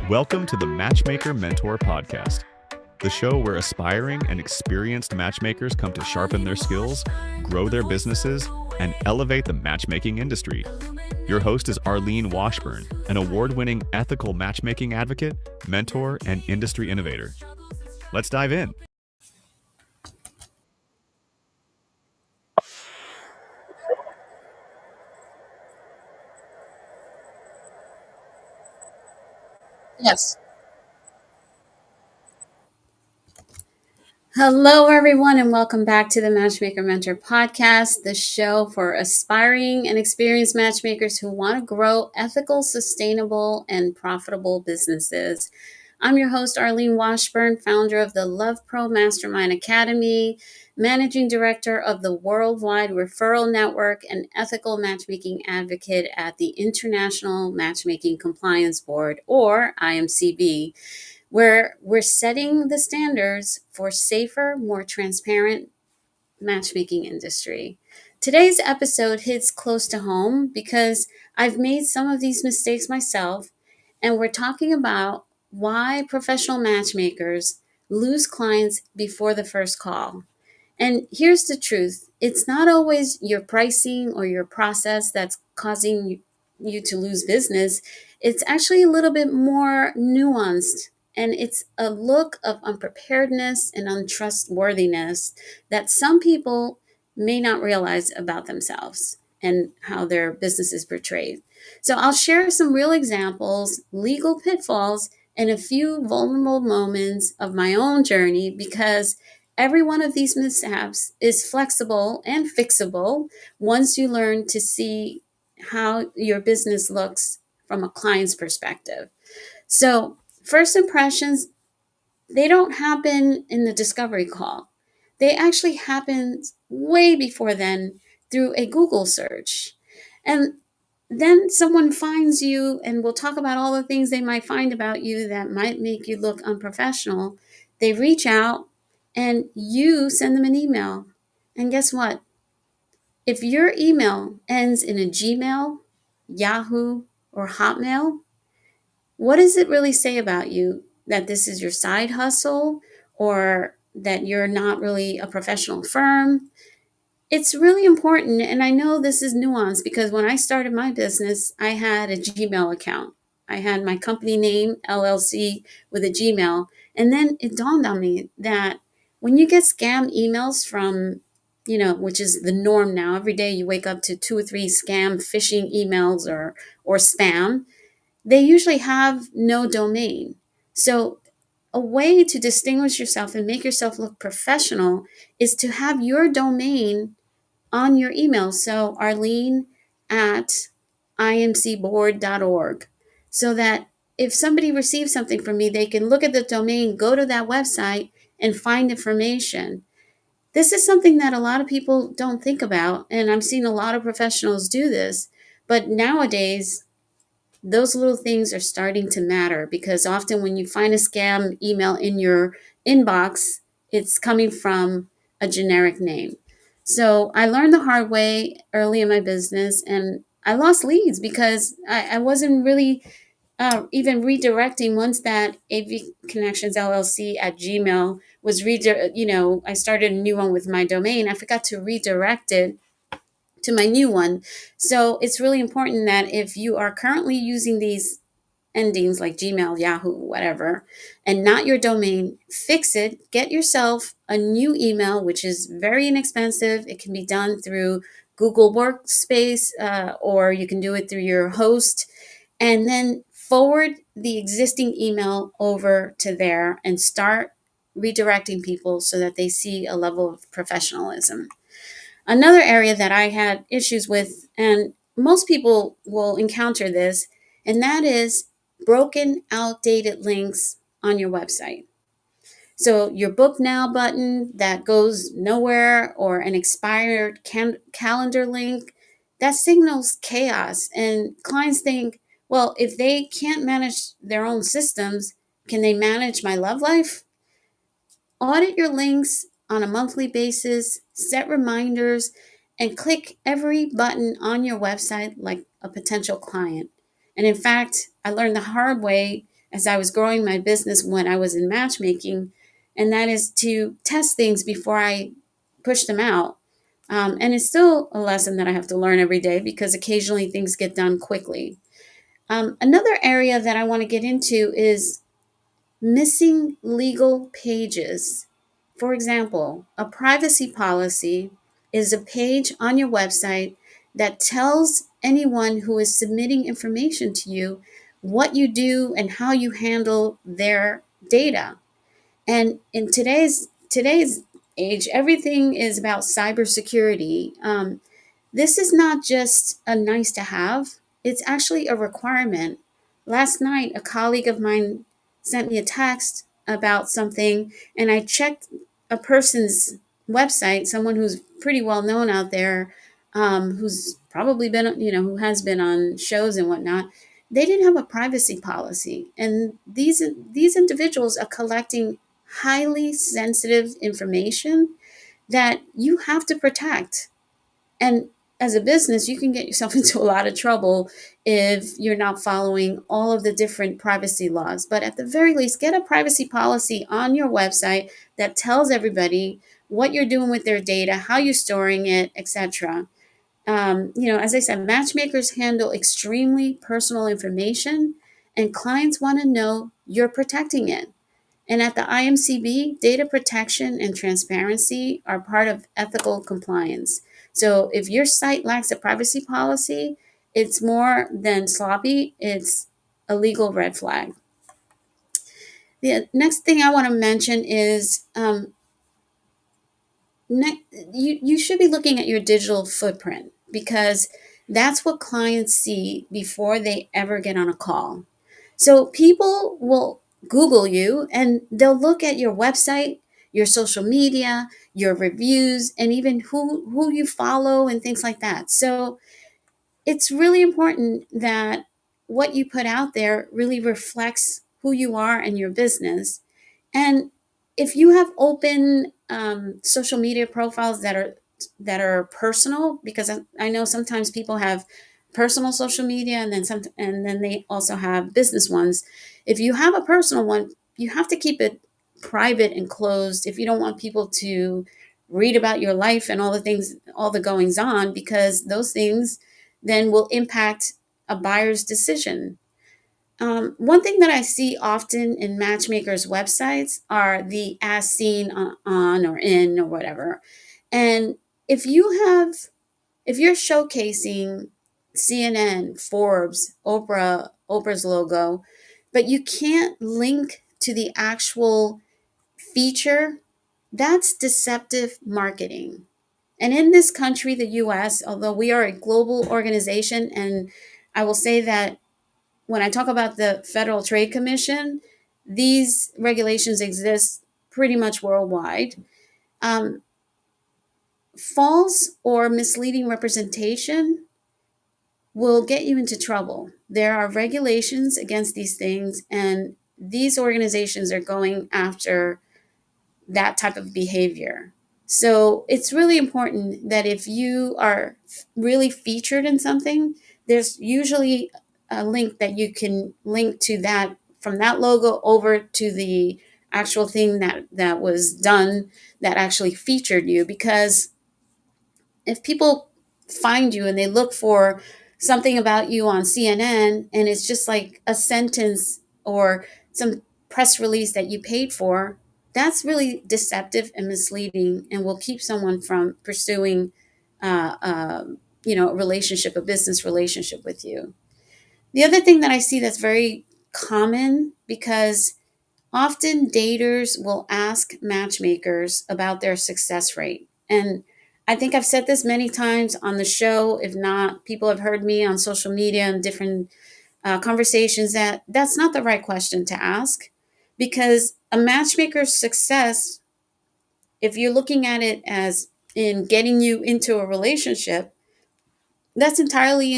Welcome to the Matchmaker Mentor Podcast, the show where aspiring and experienced matchmakers come to sharpen their skills, grow their businesses, and elevate the matchmaking industry. Your host is Arlene Washburn, an award-winning ethical matchmaking advocate, mentor, and industry innovator. Let's dive in. Yes. Hello, everyone, and welcome back to the Matchmaker Mentor Podcast, the show for aspiring and experienced matchmakers who want to grow ethical, sustainable, and profitable businesses. I'm your host, Arlene Washburn, founder of the 𝗧𝗵𝗶𝗀 Mastermind Academy, managing director of the worldwide referral network, and ethical matchmaking advocate at the International Matchmaking Compliance Board, or IMCB, where we're setting the standards for safer, more transparent matchmaking industry. Today's episode hits close to home because I've made some of these mistakes myself, and we're talking about why professional matchmakers lose clients before the first call. And here's the truth. It's not always your pricing or your process that's causing you to lose business. It's actually a little bit more nuanced. And it's a look of unpreparedness and untrustworthiness that some people may not realize about themselves and how their business is portrayed. So I'll share some real examples, legal pitfalls, and a few vulnerable moments of my own journey, because every one of these mishaps is flexible and fixable once you learn to see how your business looks from a client's perspective. So, first impressions, they don't happen in the discovery call. They actually happen way before then through a Google search. And then someone finds you, and we'll talk about all the things they might find about you that might make you look unprofessional. They reach out and you send them an email. And guess what? If your email ends in a Gmail, Yahoo, or Hotmail, what does it really say about you? That this is your side hustle, or that you're not really a professional firm? It's really important, and I know this is nuanced because when I started my business, I had a Gmail account. I had my company name, LLC, with a Gmail. And then it dawned on me that when you get scam emails from, which is the norm now, every day you wake up to 2 or 3 scam phishing emails or spam, they usually have no domain. So a way to distinguish yourself and make yourself look professional is to have your domain on your email. So Arlene at imcboard.org, so that if somebody receives something from me, they can look at the domain, go to that website, and find information. This is something that a lot of people don't think about, and I'm seeing a lot of professionals do this. But nowadays, those little things are starting to matter, because often when you find a scam email in your inbox, it's coming from a generic name. So I learned the hard way early in my business, and I lost leads because I wasn't really even redirecting. Once that AV Connections LLC at Gmail was I started a new one with my domain. I forgot to redirect it to my new one. So it's really important that if you are currently using these endings like Gmail, Yahoo, whatever, and not your domain, fix it. Get yourself a new email, which is very inexpensive. It can be done through Google Workspace, or you can do it through your host, and then forward the existing email over to there and start redirecting people so that they see a level of professionalism. Another area that I had issues with, and most people will encounter this, and that is broken, outdated links on your website. So your book now button that goes nowhere, or an expired calendar link, that signals chaos. And clients think, well, if they can't manage their own systems, can they manage my love life? Audit your links on a monthly basis, set reminders, and click every button on your website like a potential client. And in fact, I learned the hard way as I was growing my business when I was in matchmaking, and that is to test things before I push them out. And it's still a lesson that I have to learn every day because occasionally things get done quickly. Another area that I want to get into is missing legal pages. For example, a privacy policy is a page on your website that tells anyone who is submitting information to you what you do and how you handle their data. And in today's age, everything is about cybersecurity. This is not just a nice to have, it's actually a requirement. Last night, a colleague of mine sent me a text about something, and I checked a person's website, someone who's pretty well known out there, who's probably been, who has been on shows and whatnot. They didn't have a privacy policy, and these individuals are collecting highly sensitive information that you have to protect. And as a business, you can get yourself into a lot of trouble if you're not following all of the different privacy laws. But at the very least, get a privacy policy on your website that tells everybody what you're doing with their data, how you're storing it, etc. As I said, matchmakers handle extremely personal information, and clients want to know you're protecting it. And at the IMCB, data protection and transparency are part of ethical compliance. So if your site lacks a privacy policy, it's more than sloppy, it's a legal red flag. The next thing I want to mention is you should be looking at your digital footprint, because that's what clients see before they ever get on a call. So people will Google you and they'll look at your website, your social media, your reviews, and even who you follow and things like that. So it's really important that what you put out there really reflects who you are and your business. And if you have open social media profiles that are personal, because I know sometimes people have personal social media and then they also have business ones. If you have a personal one, you have to keep it private and closed if you don't want people to read about your life and all the things, all the goings on, because those things then will impact a buyer's decision. One thing that I see often in matchmakers' websites are the as seen on or in or whatever. And if you're showcasing CNN, Forbes, Oprah's logo, but you can't link to the actual feature, that's deceptive marketing. And in this country, the US, although we are a global organization, and I will say that when I talk about the Federal Trade Commission, these regulations exist pretty much worldwide. False or misleading representation will get you into trouble. There are regulations against these things, and these organizations are going after that type of behavior. So it's really important that if you are really featured in something, there's usually a link that you can link to that, from that logo over to the actual thing that was done that actually featured you. Because if people find you and they look for something about you on CNN and it's just like a sentence or some press release that you paid for, that's really deceptive and misleading and will keep someone from pursuing a relationship, a business relationship with you. The other thing that I see that's very common, because often daters will ask matchmakers about their success rate. And I think I've said this many times on the show. If not, people have heard me on social media and different conversations that that's not the right question to ask, because a matchmaker's success, if you're looking at it as in getting you into a relationship, that's entirely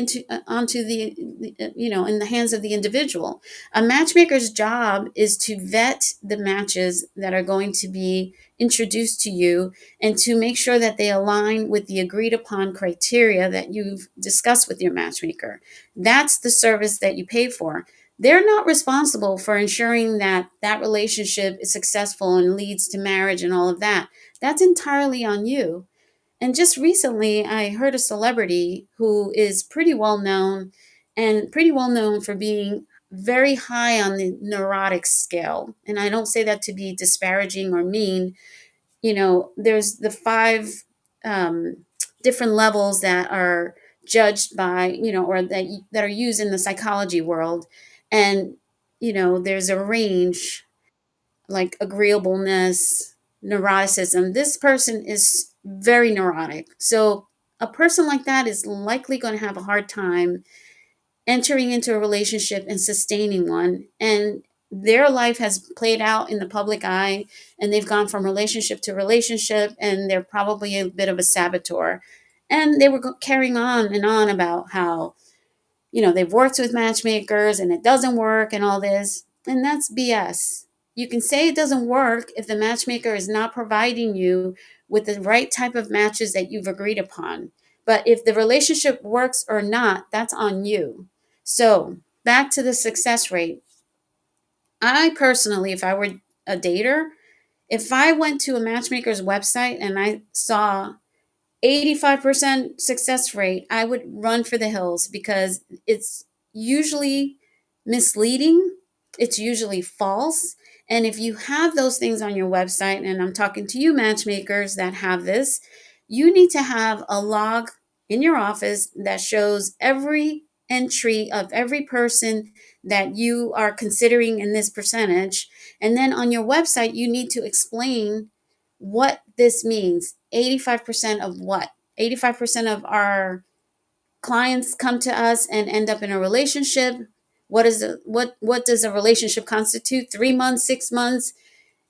onto in the hands of the individual. A matchmaker's job is to vet the matches that are going to be introduced to you and to make sure that they align with the agreed upon criteria that you've discussed with your matchmaker. That's the service that you pay for. they're not responsible for ensuring that that relationship is successful and leads to marriage and all of that. That's entirely on you. And just recently, I heard a celebrity who is pretty well known and pretty well known for being very high on the neurotic scale. And I don't say that to be disparaging or mean. There's the five different levels that are judged by, or that are used in the psychology world. And, there's a range like agreeableness, neuroticism. This person is very neurotic. So a person like that is likely going to have a hard time entering into a relationship and sustaining one. And their life has played out in the public eye, and they've gone from relationship to relationship, and they're probably a bit of a saboteur. And they were carrying on and on about how, they've worked with matchmakers and it doesn't work and all this. And that's BS. You can say it doesn't work if the matchmaker is not providing you with the right type of matches that you've agreed upon. But if the relationship works or not, that's on you. So back to the success rate. I personally, if I were a dater, if I went to a matchmaker's website and I saw 85% success rate, I would run for the hills, because it's usually misleading. It's usually false. And if you have those things on your website, and I'm talking to you matchmakers that have this, you need to have a log in your office that shows every entry of every person that you are considering in this percentage. And then on your website, you need to explain what this means. 85% of what? 85% of our clients come to us and end up in a relationship. What does a relationship constitute? 3 months, 6 months?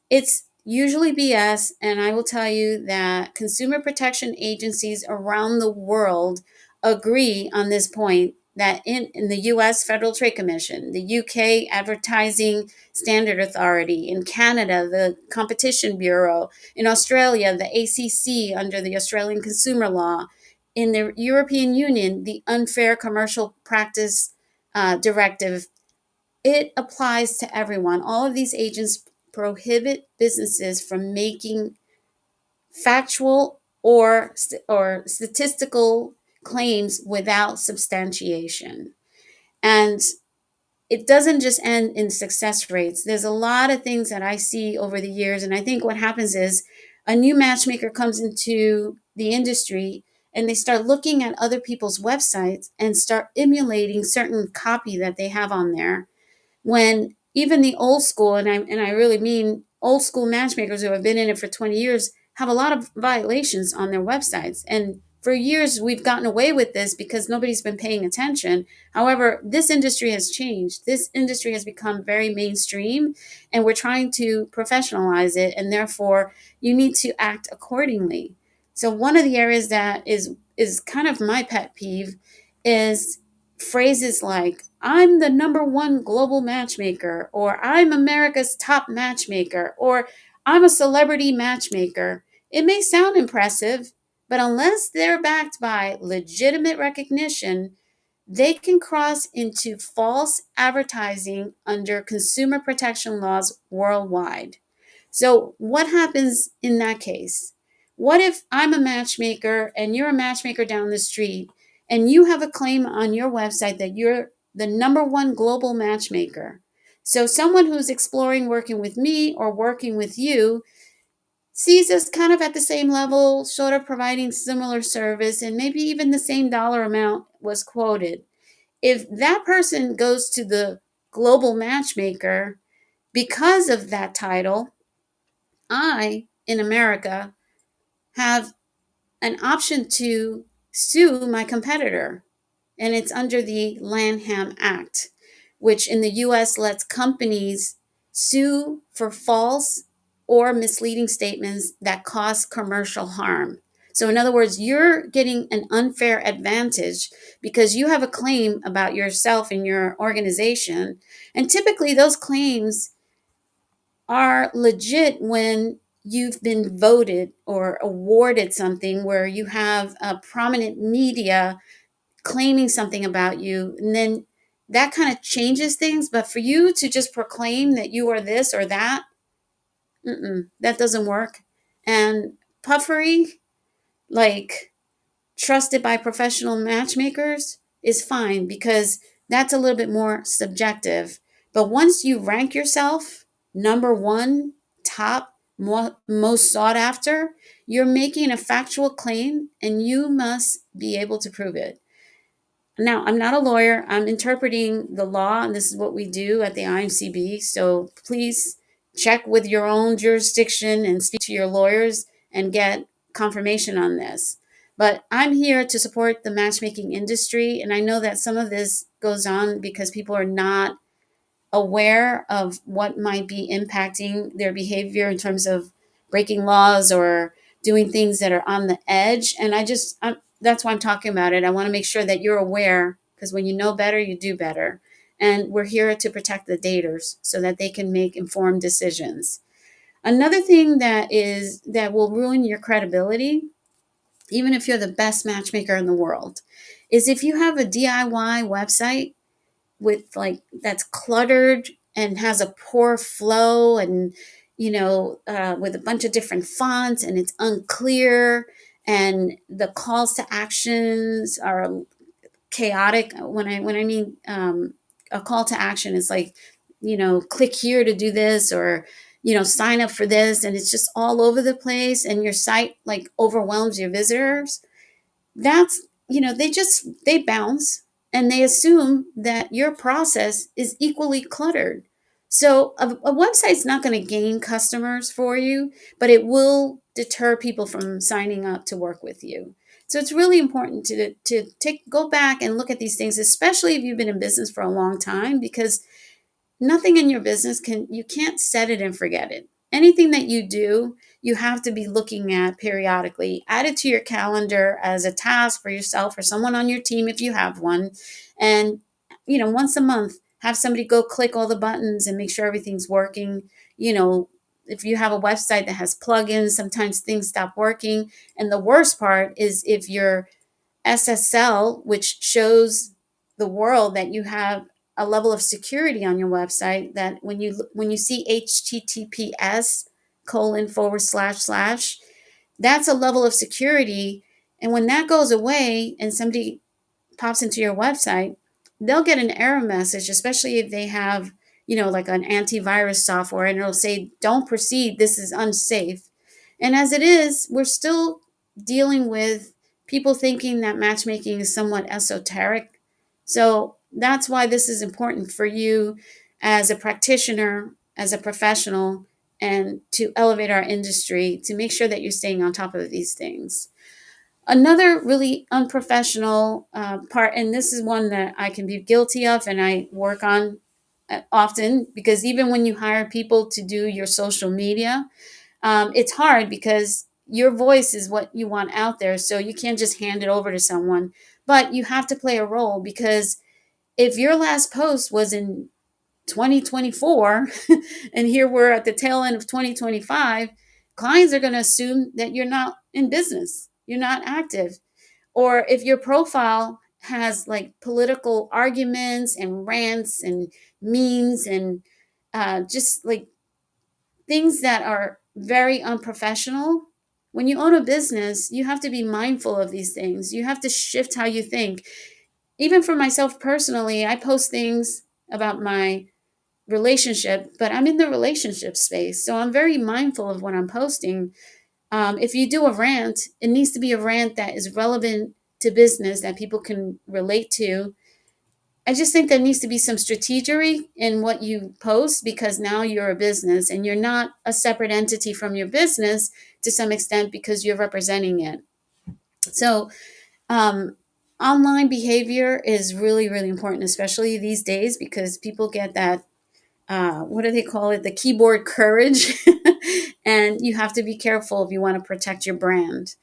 It's usually BS. And I will tell you that consumer protection agencies around the world agree on this point, that in the US Federal Trade Commission, the UK Advertising Standard Authority, in Canada, the Competition Bureau, in Australia, the ACC under the Australian Consumer Law, in the European Union, the Unfair Commercial Practice Directive, it applies to everyone. All of these agents prohibit businesses from making factual or statistical claims without substantiation. And it doesn't just end in success rates. There's a lot of things that I see over the years. And I think what happens is a new matchmaker comes into the industry and they start looking at other people's websites and start emulating certain copy that they have on there, when even the old school, and I really mean old school matchmakers who have been in it for 20 years, have a lot of violations on their websites. And for years, we've gotten away with this because nobody's been paying attention. However, this industry has changed. This industry has become very mainstream, and we're trying to professionalize it, and therefore you need to act accordingly. So one of the areas that is kind of my pet peeve is phrases like, I'm the #1 global matchmaker, or I'm America's top matchmaker, or I'm a celebrity matchmaker. It may sound impressive, but unless they're backed by legitimate recognition, they can cross into false advertising under consumer protection laws worldwide. So what happens in that case? What if I'm a matchmaker and you're a matchmaker down the street, and you have a claim on your website that you're the #1 global matchmaker? So someone who's exploring working with me or working with you sees us kind of at the same level, sort of providing similar service, and maybe even the same dollar amount was quoted. If that person goes to the global matchmaker because of that title, I, in America, have an option to sue my competitor. And it's under the Lanham Act, which in the US lets companies sue for false or misleading statements that cause commercial harm. So in other words, you're getting an unfair advantage because you have a claim about yourself and your organization. And typically those claims are legit when you've been voted or awarded something, where you have a prominent media claiming something about you, and then that kind of changes things. But for you to just proclaim that you are this or that, that doesn't work. And puffery, like trusted by professional matchmakers, is fine because that's a little bit more subjective. But once you rank yourself number one, top, most sought after, you're making a factual claim and you must be able to prove it. Now, I'm not a lawyer. I'm interpreting the law, and this is what we do at the IMCB. So please check with your own jurisdiction and speak to your lawyers and get confirmation on this. But I'm here to support the matchmaking industry, and I know that some of this goes on because people are not aware of what might be impacting their behavior in terms of breaking laws or doing things that are on the edge. And that's why I'm talking about it. I want to make sure that you're aware, because when you know better, you do better. And we're here to protect the daters so that they can make informed decisions. Another thing that will ruin your credibility, even if you're the best matchmaker in the world, is if you have a DIY website with that's cluttered and has a poor flow and with a bunch of different fonts, and it's unclear, and the calls to actions are chaotic. When I mean a call to action is like, click here to do this, or sign up for this, and it's just all over the place, and your site overwhelms your visitors. That's they bounce and they assume that your process is equally cluttered. So a website's not going to gain customers for you, but it will deter people from signing up to work with you. So it's really important to go back and look at these things, especially if you've been in business for a long time, because nothing in your business you can't set it and forget it. Anything that you do, you have to be looking at periodically. Add it to your calendar as a task for yourself or someone on your team if you have one. And, once a month, have somebody go click all the buttons and make sure everything's working. If you have a website that has plugins, sometimes things stop working. And the worst part is if your SSL, which shows the world that you have a level of security on your website, that when you see https:// that's a level of security. And when that goes away and somebody pops into your website, they'll get an error message, especially if they have, like an antivirus software, and it'll say, don't proceed, this is unsafe. And as it is, we're still dealing with people thinking that matchmaking is somewhat esoteric. So that's why this is important for you as a practitioner, as a professional, and to elevate our industry, to make sure that you're staying on top of these things. Another really unprofessional part, and this is one that I can be guilty of and I work on often, because even when you hire people to do your social media, it's hard because your voice is what you want out there. So you can't just hand it over to someone, but you have to play a role, because if your last post was in 2024 and here we're at the tail end of 2025, clients are going to assume that you're not in business, you're not active. Or if your profile has political arguments and rants and memes and just things that are very unprofessional. When you own a business, you have to be mindful of these things. You have to shift how you think. Even for myself personally, I post things about my relationship, but I'm in the relationship space. So I'm very mindful of what I'm posting. If you do a rant, it needs to be a rant that is relevant to business, that people can relate to. I just think there needs to be some strategery in what you post, because now you're a business and you're not a separate entity from your business to some extent, because you're representing it. So online behavior is really, really important, especially these days, because people get that, what do they call it? The keyboard courage. And you have to be careful if you want to protect your brand.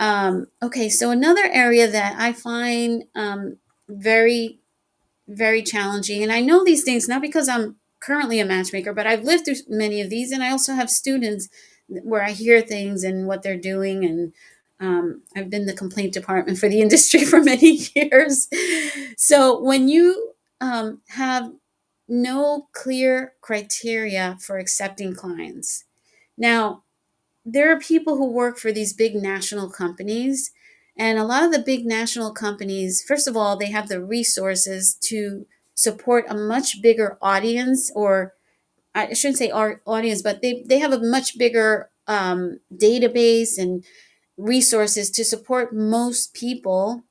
Okay, so another area that I find very, very challenging, and I know these things not because I'm currently a matchmaker, but I've lived through many of these, and I also have students where I hear things and what they're doing, and I've been the complaint department for the industry for many years. So when you have no clear criteria for accepting clients. Now, there are people who work for these big national companies, and a lot of the big national companies, first of all, they have the resources to support a much bigger audience, or I shouldn't say our audience, but they have a much bigger database and resources to support most people.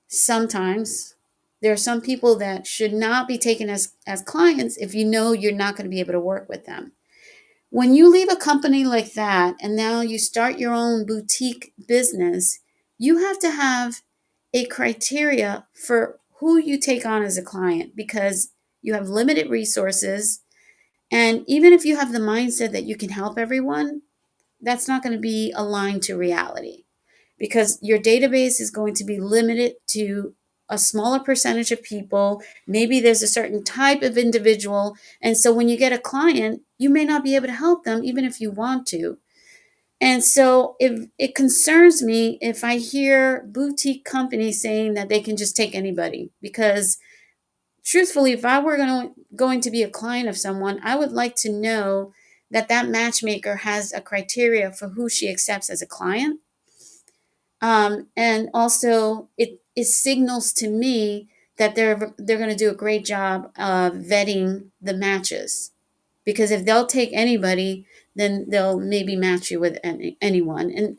Sometimes there are some people that should not be taken as clients if you know you're not going to be able to work with them. When you leave a company like that and now you start your own boutique business, you have to have a criteria for who you take on as a client, because you have limited resources. And even if you have the mindset that you can help everyone, that's not going to be aligned to reality, because your database is going to be limited to a smaller percentage of people. Maybe there's a certain type of individual. And so when you get a client, you may not be able to help them even if you want to. And so it concerns me if I hear boutique companies saying that they can just take anybody, because truthfully, if I were going to be a client of someone, I would like to know that that matchmaker has a criteria for who she accepts as a client. And also, it signals to me that they're going to do a great job of vetting the matches. Because if they'll take anybody, then they'll maybe match you with anyone. And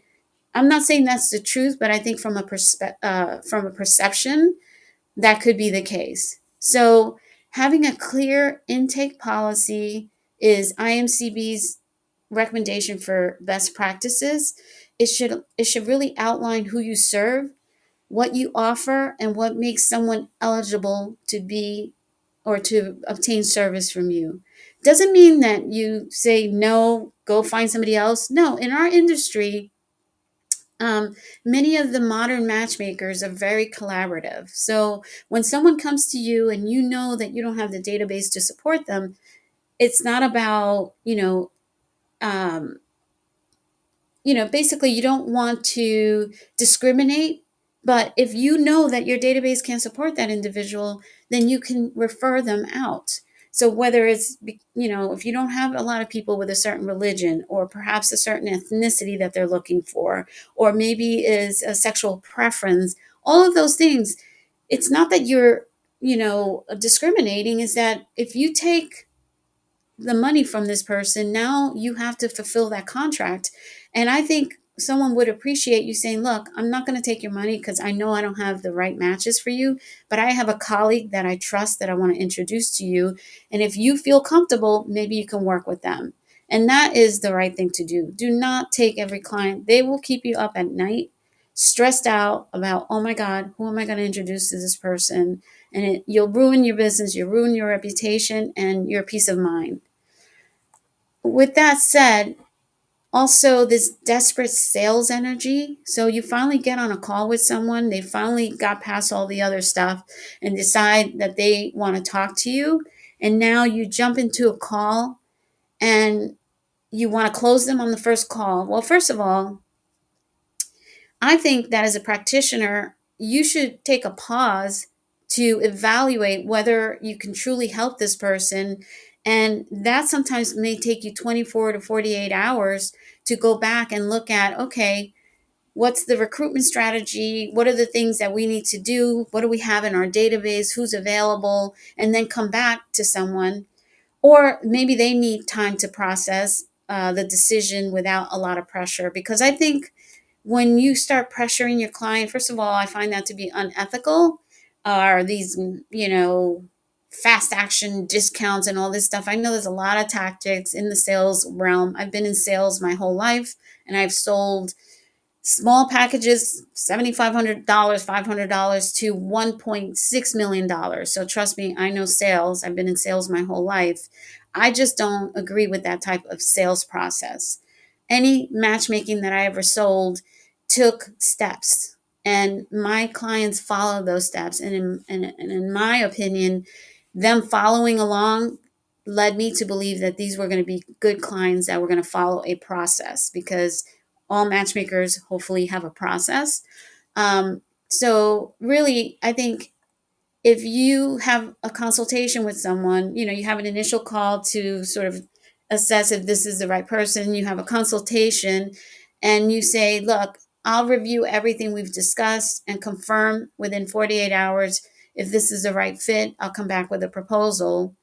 I'm not saying that's the truth, but I think from a perception, that could be the case. So having a clear intake policy is IMCB's recommendation for best practices. It should really outline who you serve, what you offer, and what makes someone eligible to be or to obtain service from you. Doesn't mean that you say no, go find somebody else. No, in our industry, many of the modern matchmakers are very collaborative. So when someone comes to you and you know that you don't have the database to support them, it's not about, um, basically you don't want to discriminate. But if you know that your database can't support that individual, then you can refer them out. So whether it's, if you don't have a lot of people with a certain religion or perhaps a certain ethnicity that they're looking for, or maybe is a sexual preference, all of those things, it's not that you're, discriminating, is that if you take the money from this person, now you have to fulfill that contract. And I think someone would appreciate you saying, look, I'm not going to take your money because I know I don't have the right matches for you, but I have a colleague that I trust that I want to introduce to you. And if you feel comfortable, maybe you can work with them. And that is the right thing to do. Do not take every client. They will keep you up at night, stressed out about, oh my God, who am I going to introduce to this person? And you'll ruin your business, you'll ruin your reputation and your peace of mind. With that said, also this desperate sales energy. So you finally get on a call with someone, they finally got past all the other stuff and decide that they want to talk to you. And now you jump into a call and you want to close them on the first call. Well, first of all, I think that as a practitioner, you should take a pause to evaluate whether you can truly help this person. And that sometimes may take you 24 to 48 hours to go back and look at, okay, what's the recruitment strategy? What are the things that we need to do? What do we have in our database? Who's available? And then come back to someone. Or maybe they need time to process the decision without a lot of pressure. Because I think when you start pressuring your client, first of all, I find that to be unethical. Are these, fast action discounts and all this stuff. I know there's a lot of tactics in the sales realm. I've been in sales my whole life, and I've sold small packages, $7,500, $500 to $1.6 million. So trust me, I know sales. I've been in sales my whole life. I just don't agree with that type of sales process. Any matchmaking that I ever sold took steps, and my clients follow those steps. And in my opinion, them following along led me to believe that these were going to be good clients that were going to follow a process, because all matchmakers hopefully have a process. So really, I think If you have a consultation with someone, you have an initial call to sort of assess if this is the right person. You have a consultation and you say, look, I'll review everything we've discussed and confirm within 48 hours if this is the right fit. I'll come back with a proposal.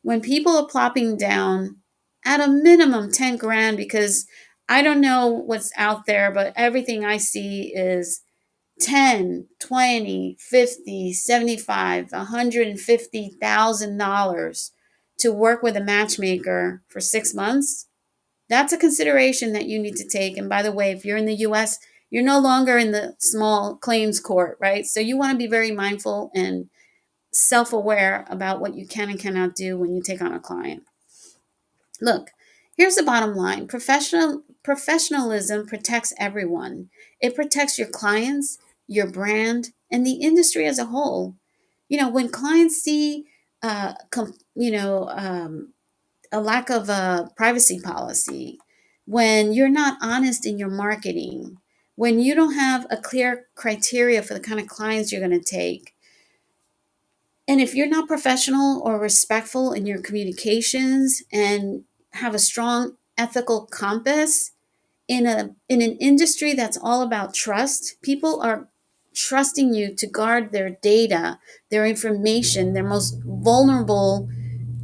When people are plopping down at a minimum 10 grand, because I don't know what's out there, but everything I see is 10, 20, 50, 75, $150,000 to work with a matchmaker for 6 months. That's a consideration that you need to take. And by the way, if you're in the US, you're no longer in the small claims court, right? So you want to be very mindful and self-aware about what you can and cannot do when you take on a client. Look, here's the bottom line. Professionalism protects everyone. It protects your clients, your brand, and the industry as a whole. When clients see, a lack of a privacy policy, when you're not honest in your marketing, when you don't have a clear criteria for the kind of clients you're going to take, and if you're not professional or respectful in your communications and have a strong ethical compass in an industry that's all about trust, people are trusting you to guard their data, their information, their most vulnerable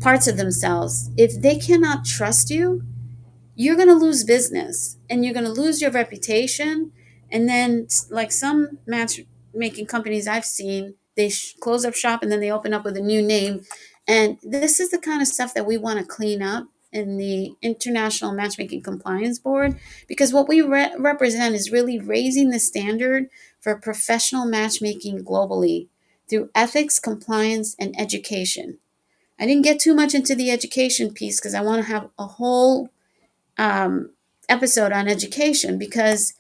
parts of themselves. If they cannot trust you, you're going to lose business and you're going to lose your reputation. And then, like some matchmaking companies I've seen, they close up shop and then they open up with a new name. And this is the kind of stuff that we want to clean up in the International Matchmaking Compliance Board, because what we represent is really raising the standard for professional matchmaking globally through ethics, compliance, and education. I didn't get too much into the education piece because I want to have a whole episode on education, because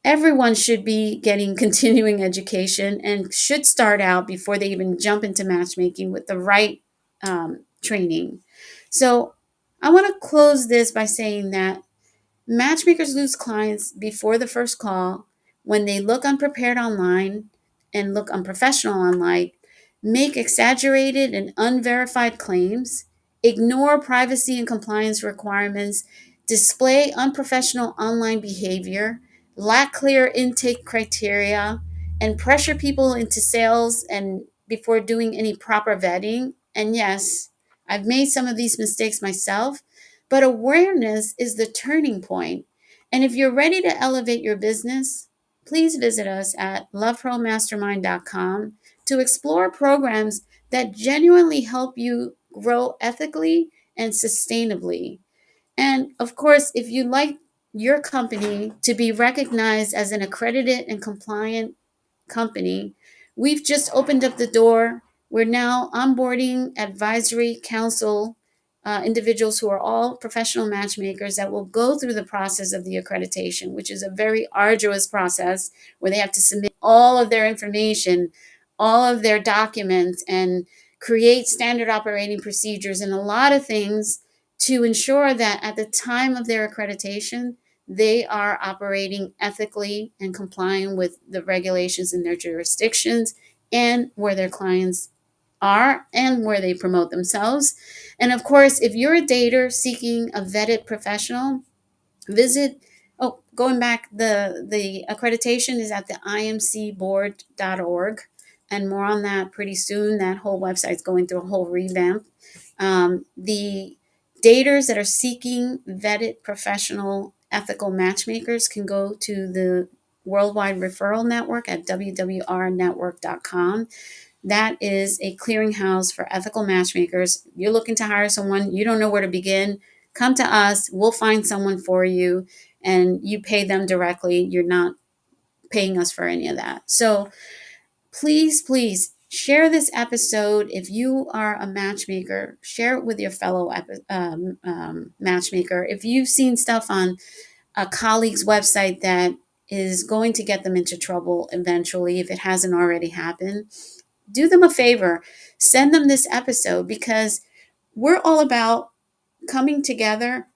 everyone should be getting continuing education and should start out before they even jump into matchmaking with the right training. So I want to close this by saying that matchmakers lose clients before the first call when they look unprepared online and look unprofessional online, make exaggerated and unverified claims, ignore privacy and compliance requirements, display unprofessional online behavior, lack clear intake criteria, and pressure people into sales and before doing any proper vetting. And yes, I've made some of these mistakes myself, but awareness is the turning point. And if you're ready to elevate your business, please visit us at 𝗵𝗄𝗎𝗇𝗏mastermind.com to explore programs that genuinely help you grow ethically and sustainably. And of course, if you'd like your company to be recognized as an accredited and compliant company, we've just opened up the door. We're now onboarding advisory council individuals who are all professional matchmakers that will go through the process of the accreditation, which is a very arduous process where they have to submit all of their information, all of their documents, and create standard operating procedures and a lot of things to ensure that at the time of their accreditation, they are operating ethically and complying with the regulations in their jurisdictions and where their clients are and where they promote themselves. And of course, if you're a dater seeking a vetted professional, visit, going back, the accreditation is at the imcboard.org, and more on that pretty soon. That whole website's going through a whole revamp. The daters that are seeking vetted professional ethical matchmakers can go to the Worldwide Referral Network at wwrnetwork.com. That is a clearinghouse for ethical matchmakers. You're looking to hire someone, you don't know where to begin, come to us. We'll find someone for you, and you pay them directly. You're not paying us for any of that. So please share this episode. If you are a matchmaker, share it with your fellow matchmaker. If you've seen stuff on a colleague's website that is going to get them into trouble eventually, if it hasn't already happened, do them a favor, send them this episode, because we're all about coming together,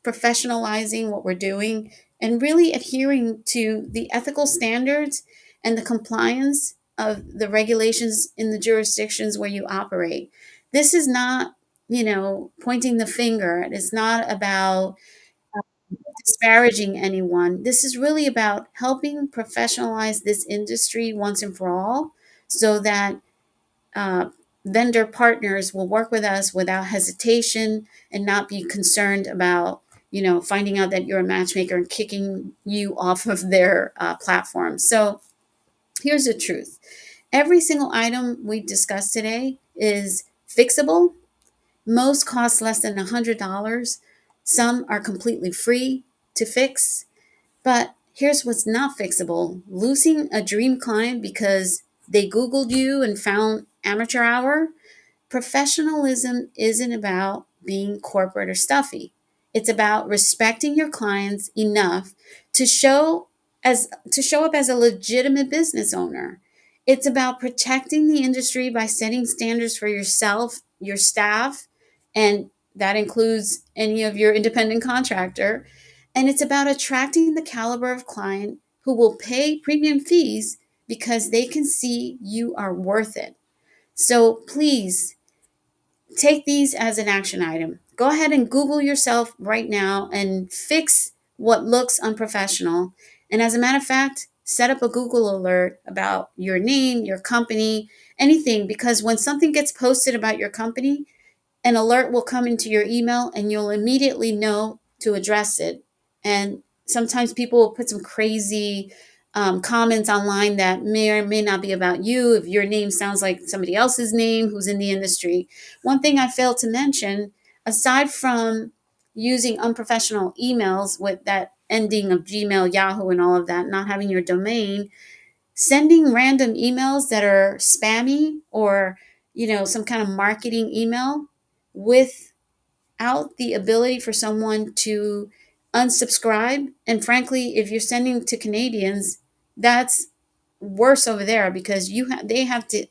professionalizing what we're doing, and really adhering to the ethical standards and the compliance of the regulations in the jurisdictions where you operate. This is not, pointing the finger. It's not about disparaging anyone. This is really about helping professionalize this industry once and for all so that uh, vendor partners will work with us without hesitation and not be concerned about, finding out that you're a matchmaker and kicking you off of their platform. So here's the truth. Every single item we discussed today is fixable. Most cost less than $100. Some are completely free to fix. But here's what's not fixable. Losing a dream client because they Googled you and found amateur hour. Professionalism isn't about being corporate or stuffy. It's about respecting your clients enough to show up as a legitimate business owner. It's about protecting the industry by setting standards for yourself, your staff, and that includes any of your independent contractor. And it's about attracting the caliber of client who will pay premium fees because they can see you are worth it. So please take these as an action item. Go ahead and Google yourself right now and fix what looks unprofessional. And as a matter of fact, set up a Google alert about your name, your company, anything, because when something gets posted about your company, an alert will come into your email and you'll immediately know to address it. And sometimes people will put some crazy comments online that may or may not be about you if your name sounds like somebody else's name who's in the industry. One thing I failed to mention, aside from using unprofessional emails with that ending of Gmail, Yahoo, and all of that, not having your domain, sending random emails that are spammy or some kind of marketing email without the ability for someone to unsubscribe. And frankly, if you're sending to Canadians, that's worse over there because they have to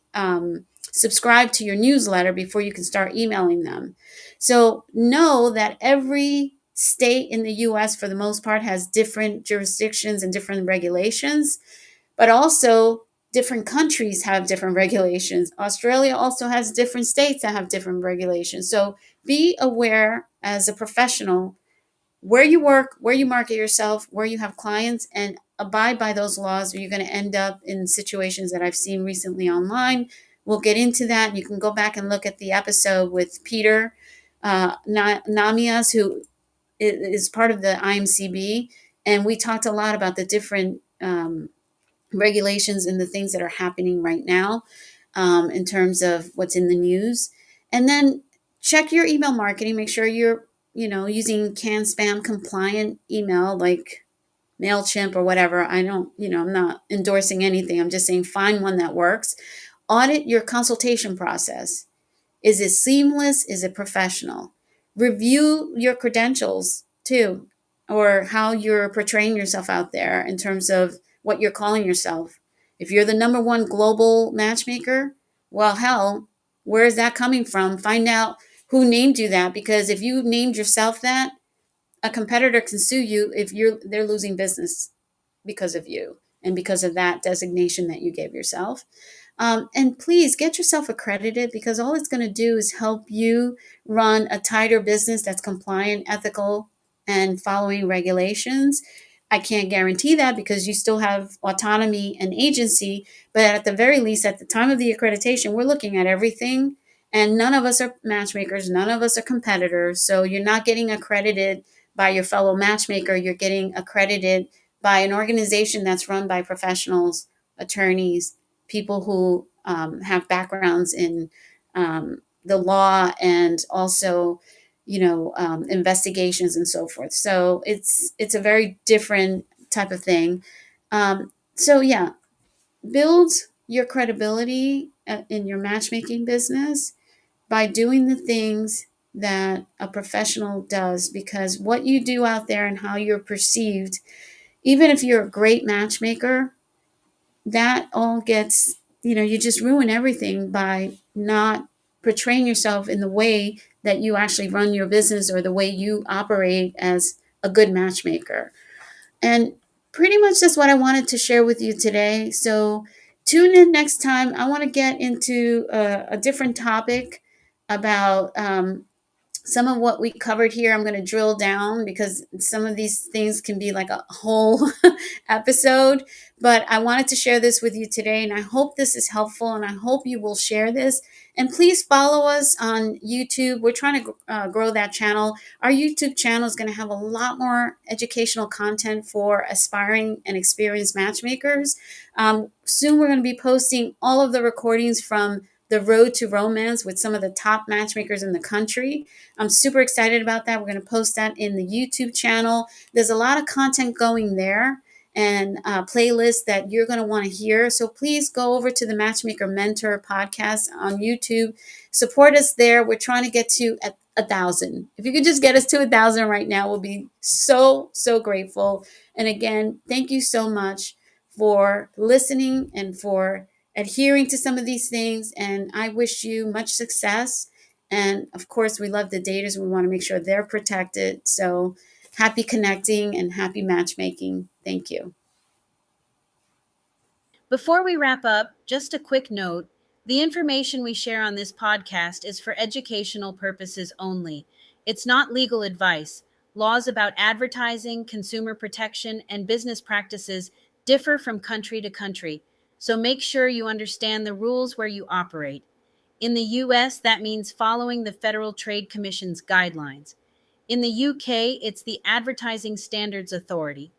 subscribe to your newsletter before you can start emailing them. So know that every state in the US for the most part has different jurisdictions and different regulations, but also different countries have different regulations. Australia also has different states that have different regulations. So be aware as a professional where you work, where you market yourself, where you have clients, and abide by those laws, or you're going to end up in situations that I've seen recently online. We'll get into that. You can go back and look at the episode with Peter Namias, who is part of the IMCB, and we talked a lot about the different regulations and the things that are happening right now in terms of what's in the news. And then check your email marketing. Make sure you're using CAN-SPAM compliant email like MailChimp or whatever. I don't, I'm not endorsing anything. I'm just saying find one that works. Audit your consultation process. Is it seamless? Is it professional? Review your credentials too, or how you're portraying yourself out there in terms of what you're calling yourself. If you're the #1 global matchmaker, well, hell, where is that coming from? Find out who named you that, because if you named yourself that, a competitor can sue you if they're losing business because of you and because of that designation that you gave yourself. And please get yourself accredited, because all it's going to do is help you run a tighter business that's compliant, ethical, and following regulations. I can't guarantee that because you still have autonomy and agency, but at the very least, at the time of the accreditation, we're looking at everything, and none of us are matchmakers, none of us are competitors. So you're not getting accredited by your fellow matchmaker, you're getting accredited by an organization that's run by professionals, attorneys, people who have backgrounds in the law and also, investigations and so forth. So it's a very different type of thing. So yeah, build your credibility in your matchmaking business by doing the things that a professional does, because what you do out there and how you're perceived, even if you're a great matchmaker, that all gets, you just ruin everything by not portraying yourself in the way that you actually run your business or the way you operate as a good matchmaker. And pretty much that's what I wanted to share with you today. So tune in next time. I want to get into a different topic about some of what we covered here. I'm going to drill down because some of these things can be like a whole episode, but I wanted to share this with you today, and I hope this is helpful, and I hope you will share this. And please follow us on YouTube. We're trying to grow that channel. Our YouTube channel is going to have a lot more educational content for aspiring and experienced matchmakers. Soon we're going to be posting all of the recordings from the Road to Romance with some of the top matchmakers in the country. I'm super excited about that. We're going to post that in the YouTube channel. There's a lot of content going there and playlists that you're going to want to hear. So please go over to the Matchmaker Mentor podcast on YouTube. Support us there. We're trying to get to 1,000. If you could just get us to 1,000 right now, we'll be so grateful. And again, thank you so much for listening and for adhering to some of these things. And I wish you much success. And of course, we love the daters. We want to make sure they're protected. So happy connecting and happy matchmaking. Thank you. Before we wrap up, just a quick note. The information we share on this podcast is for educational purposes only. It's not legal advice. Laws about advertising, consumer protection, and business practices differ from country to country. So make sure you understand the rules where you operate. In the US, that means following the Federal Trade Commission's guidelines. In the UK, it's the Advertising Standards Authority.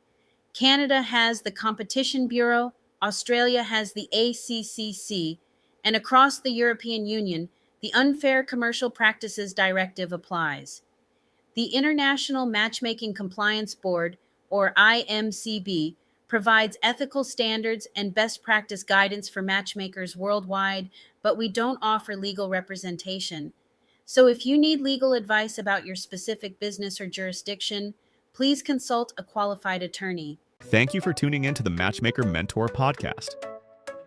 Canada has the Competition Bureau, Australia has the ACCC, and across the European Union, the Unfair Commercial Practices Directive applies. The International Matchmaking Compliance Board, or IMCB, provides ethical standards and best practice guidance for matchmakers worldwide, but we don't offer legal representation. So if you need legal advice about your specific business or jurisdiction, please consult a qualified attorney. Thank you for tuning in to the Matchmaker Mentor podcast.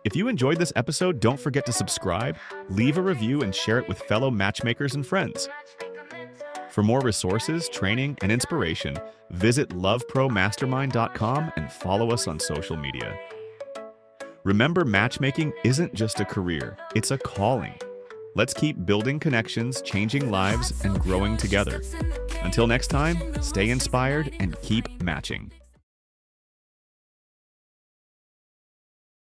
If you enjoyed this episode, don't forget to subscribe, leave a review, and share it with fellow matchmakers and friends. For more resources, training, and inspiration, visit 𝗵𝗶𝗀𝗺𝗍𝗵𝗺.com and follow us on social media. Remember, matchmaking isn't just a career, it's a calling. Let's keep building connections, changing lives, and growing together. Until next time, stay inspired and keep matching.